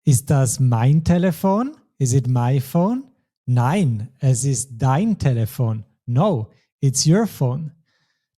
Ist das mein Telefon? Is it my phone? Nein, es ist dein Telefon. No, it's your phone.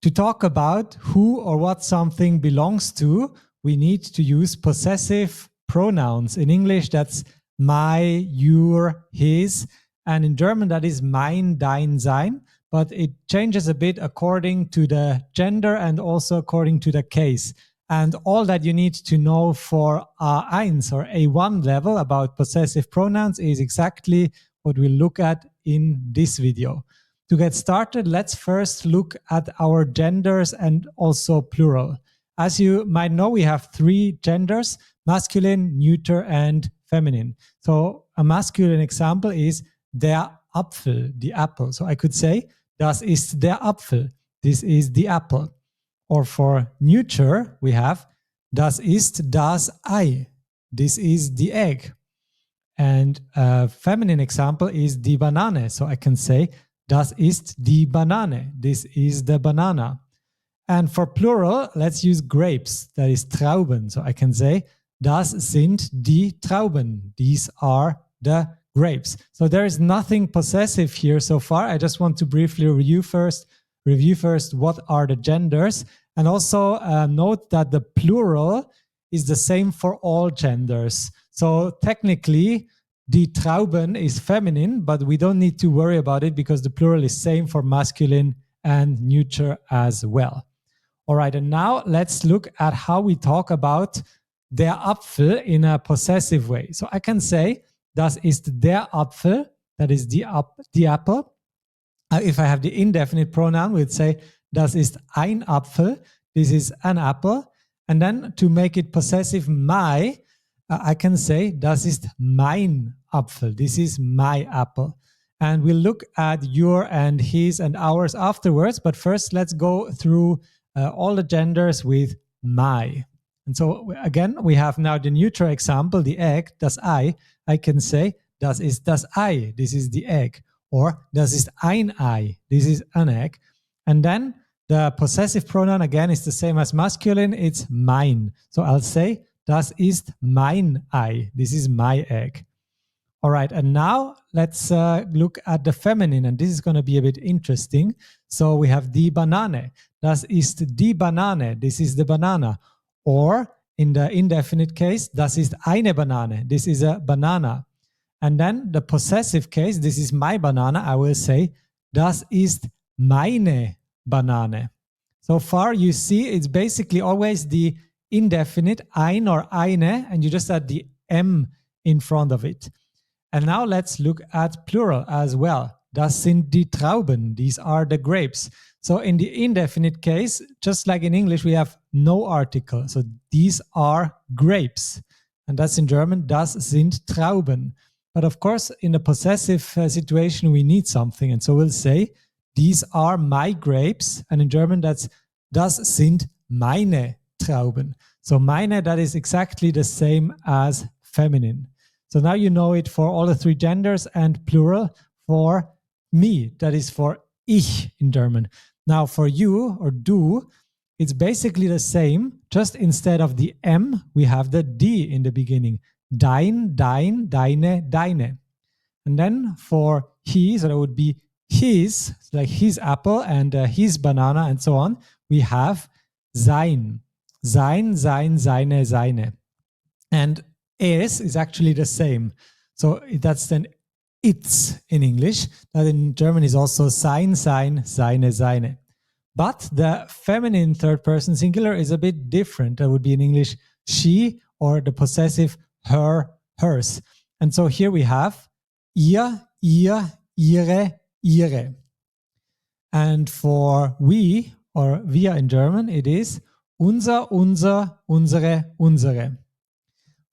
To talk about who or what something belongs to, we need to use possessive pronouns. In English, that's my, your, his. And in German, that is mein, dein, sein. But it changes a bit according to the gender and also according to the case. And all that you need to know for A1 or A1 level about possessive pronouns is exactly what we'll look at in this video. To get started, let's first look at our genders and also plural. As you might know, we have three genders: masculine, neuter, and feminine. So a masculine example is der Apfel, the apple. So I could say, das ist der Apfel, this is the apple. Or for neuter, we have das ist das Ei, this is the egg. And a feminine example is die Banane. So I can say, das ist die Banane, this is the banana. And for plural, let's use grapes, that is Trauben. So I can say, das sind die Trauben, these are the grapes. So there is nothing possessive here so far. I just want to briefly review first what are the genders, and also note that the plural is the same for all genders. So technically, die Trauben is feminine, but we don't need to worry about it because the plural is same for masculine and neuter as well. All right, and now let's look at how we talk about der Apfel in a possessive way. So I can say, das ist der Apfel, that is the apple. If I have the indefinite pronoun, we'd say, das ist ein Apfel, this is an apple. And then to make it possessive, my, I can say, das ist mein Apfel, this is my apple. And we'll look at your and his and ours afterwards, but first let's go through all the genders with my. And so again, we have now the neuter example, the egg, das Ei. I can say, das ist das Ei, this is the egg. Or das ist ein Ei, this is an egg. And then the possessive pronoun again is the same as masculine, it's mein. So I'll say, das ist mein Ei, this is my egg. All right, and now let's look at the feminine, and this is going to be a bit interesting. So we have die Banane, das ist die Banane, this is the banana. Or in the indefinite case, das ist eine Banane, this is a banana. And then the possessive case, this is my banana, I will say, das ist meine Banane. So far you see it's basically always the indefinite, ein or eine, and you just add the M in front of it. And now let's look at plural as well. Das sind die Trauben, these are the grapes. So in the indefinite case, just like in English, we have no article. So these are grapes. And that's in German, das sind Trauben. But of course, in the possessive situation, we need something. And so we'll say, these are my grapes. And in German, that's das sind meine Trauben. So meine, that is exactly the same as feminine. So now you know it for all the three genders, and plural for me, that is for ich in German. Now for you or du, it's basically the same, just instead of the M, we have the D in the beginning. Dein, dein, deine, deine. And then for he, so that would be his, like his apple and his banana and so on, we have sein. Sein, sein, seine, seine. And es is actually the same. So that's then its in English. That in German is also sein, sein, seine, seine. But the feminine third person singular is a bit different. That would be in English she, or the possessive her, hers. And so here we have ihr, ihr, ihre, ihre. And for we, or wir in German, it is unser, unser, unsere, unsere.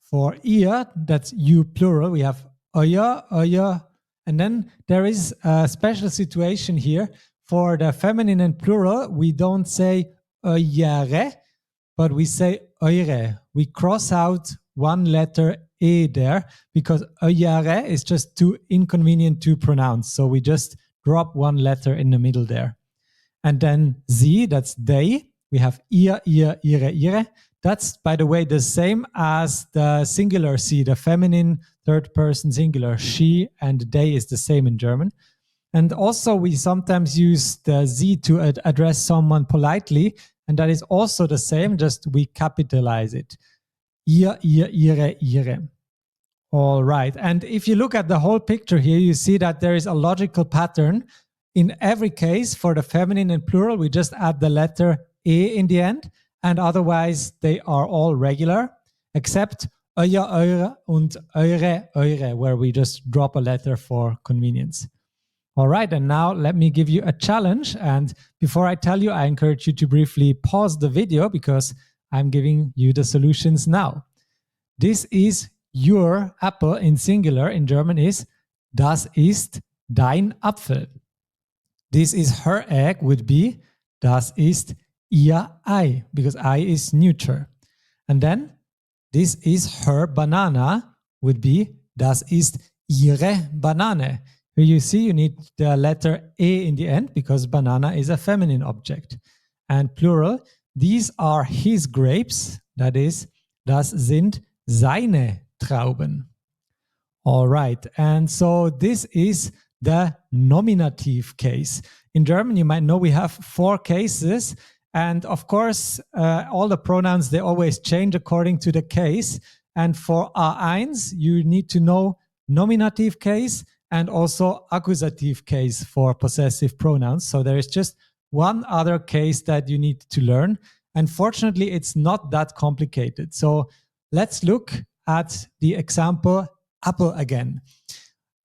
For ihr, that's you plural, we have euer, euer. And then there is a special situation here. For the feminine and plural, we don't say euere, but we say eure. We cross out one letter E there because euere is just too inconvenient to pronounce. So we just drop one letter in the middle there. And then sie, that's they. We have ihr, ihr, ihre, ihre. That's, by the way, the same as the singular sie, the feminine third person singular. She and they is the same in German. And also we sometimes use the sie to address someone politely, and that is also the same, just we capitalize it. Ihr, ihre. All right. And if you look at the whole picture here, you see that there is a logical pattern. In every case, for the feminine and plural, we just add the letter e in the end, and otherwise they are all regular, except euer, eure, und eure, where we just drop a letter for convenience. All right, and now let me give you a challenge. And before I tell you, I encourage you to briefly pause the video because I'm giving you the solutions now. This is your apple in singular. In German is das ist dein Apfel. This is her egg would be das ist ihr Ei, because I is neuter. And then this is her banana would be das ist ihre Banane. Here you see you need the letter E in the end because banana is a feminine object. And plural, these are his grapes, that is, das sind seine Trauben. All right, and so this is the nominative case. In German, you might know we have 4 cases, and of course, all the pronouns, they always change according to the case. And for A1, you need to know nominative case and also accusative case for possessive pronouns. So there is just one other case that you need to learn. Unfortunately, it's not that complicated. So let's look at the example apple again.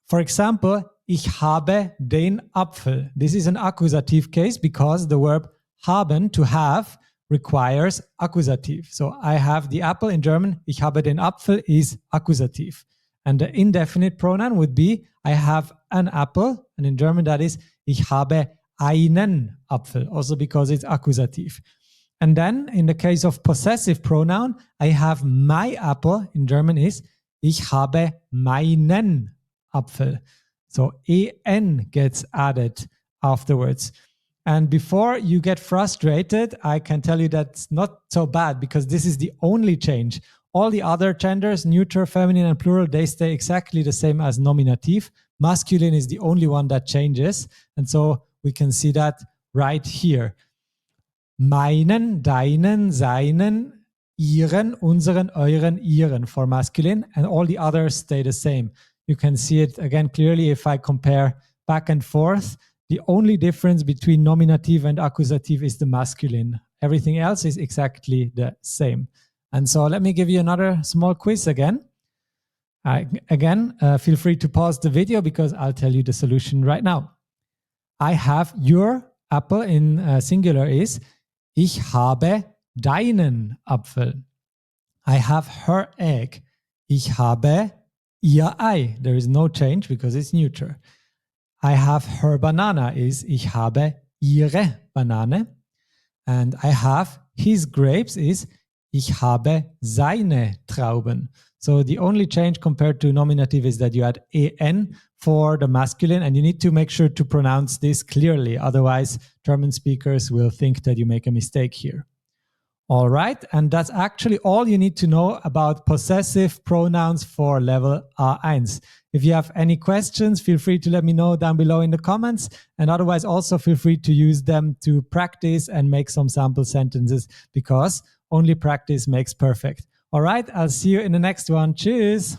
For example, ich habe den Apfel. This is an accusative case because the verb haben, to have, requires accusative. So I have the apple in German, ich habe den Apfel is accusative. And the indefinite pronoun would be I have an apple, and in German that is ich habe einen Apfel, also because it's accusative. And then in the case of possessive pronoun, I have my apple, in German is ich habe meinen Apfel. So en gets added afterwards. And before you get frustrated, I can tell you that's not so bad because this is the only change. All the other genders, neuter, feminine, and plural, they stay exactly the same as nominative. Masculine is the only one that changes. And so we can see that right here. Meinen, deinen, seinen, ihren, unseren, euren, ihren for masculine, and all the others stay the same. You can see it again clearly if I compare back and forth. The only difference between nominative and accusative is the masculine. Everything else is exactly the same. And so let me give you another small quiz again. Feel free to pause the video because I'll tell you the solution right now. I have your apple in singular is ich habe deinen Apfel. I have her egg. Ich habe ihr Ei. There is no change because it's neuter. I have her banana is ich habe ihre Banane. And I have his grapes is ich habe seine Trauben. So the only change compared to nominative is that you add en for the masculine, and you need to make sure to pronounce this clearly. Otherwise, German speakers will think that you make a mistake here. All right, and that's actually all you need to know about possessive pronouns for level A1. If you have any questions, feel free to let me know down below in the comments, and otherwise also feel free to use them to practice and make some sample sentences because only practice makes perfect. All right, I'll see you in the next one. Cheers!